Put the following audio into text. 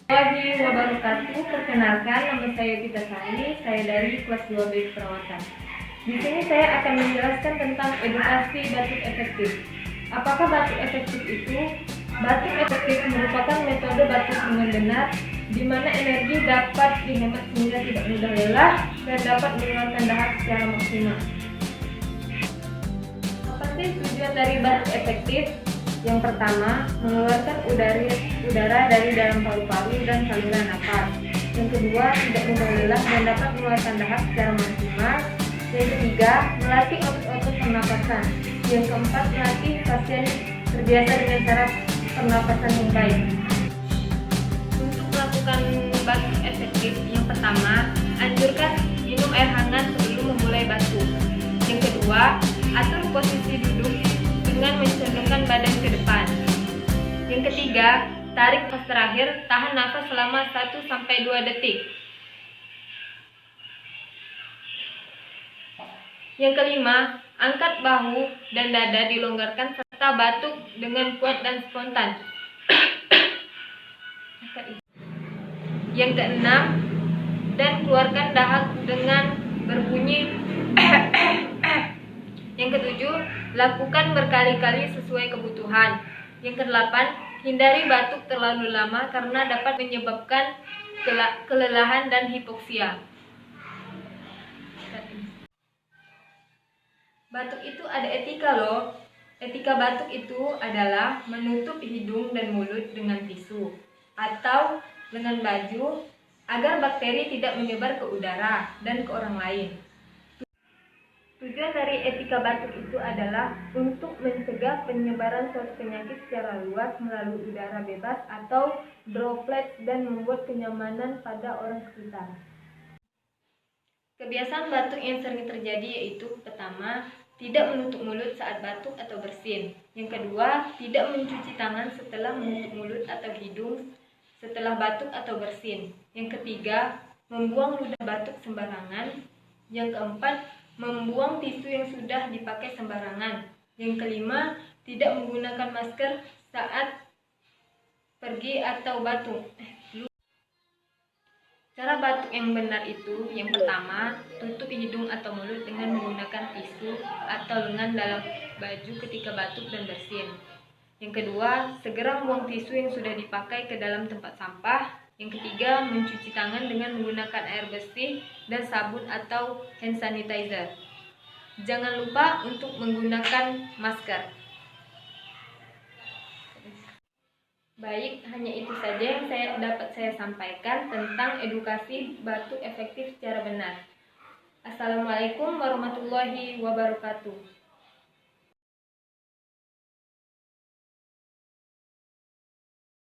Warahmatullahi wabarakatuh. Perkenalkan, nama saya Pita Sari. Saya dari kelas 2B Perawatan. Di sini saya akan menjelaskan tentang edukasi batuk efektif. Apakah batuk efektif itu? Batuk efektif merupakan metode batuk dengan benar, di mana energi dapat dihemat sehingga tidak mudah lelah dan dapat mengeluarkan dahak secara maksimal. Apa sih tujuan dari batuk efektif? Yang pertama, mengeluarkan udara dari dalam paru-paru dan saluran nafas. Yang kedua, tidak mudah lelah dan dapat mengeluarkan dahak secara maksimal. Yang ketiga, melatih otot-otot pernapasan. Yang keempat, melatih pasien terbiasa dengan cara pernapasan yang baik. Untuk melakukan batuk efektif, yang pertama, anjurkan minum air hangat sebelum memulai batuk. Yang kedua, atur posisi duduk dengan mencerminkan badan ke depan. Yang ketiga, tarik nafas terakhir, tahan nafas selama 1-2 detik. Yang kelima, angkat bahu dan dada dilonggarkan serta batuk dengan kuat dan spontan. Yang keenam, dan keluarkan dahak dengan berbunyi. Yang ketujuh, lakukan berkali-kali sesuai kebutuhan. Yang kedelapan, hindari batuk terlalu lama karena dapat menyebabkan kelelahan dan hipoksia. Batuk itu ada etika loh. Etika batuk itu adalah menutup hidung dan mulut dengan tisu atau dengan baju agar bakteri tidak menyebar ke udara dan ke orang lain. Tujuan dari etika batuk itu adalah untuk mencegah penyebaran suatu penyakit secara luas melalui udara bebas atau droplet dan membuat kenyamanan pada orang sekitar. Kebiasaan batuk yang sering terjadi yaitu pertama, tidak menutup mulut saat batuk atau bersin. Yang kedua, tidak mencuci tangan setelah menutup mulut atau hidung setelah batuk atau bersin. Yang ketiga, membuang ludah batuk sembarangan. Yang keempat, membuang tisu yang sudah dipakai sembarangan. Yang kelima, tidak menggunakan masker saat pergi atau batuk. Cara batuk yang benar itu, yang pertama, tutup hidung atau mulut dengan menggunakan tisu atau lengan dalam baju ketika batuk dan bersin. Yang kedua, segera buang tisu yang sudah dipakai ke dalam tempat sampah. Yang ketiga, mencuci tangan dengan menggunakan air bersih dan sabun atau hand sanitizer. Jangan lupa untuk menggunakan masker. Baik, hanya itu saja yang dapat saya sampaikan tentang edukasi batuk efektif secara benar. Assalamualaikum warahmatullahi wabarakatuh.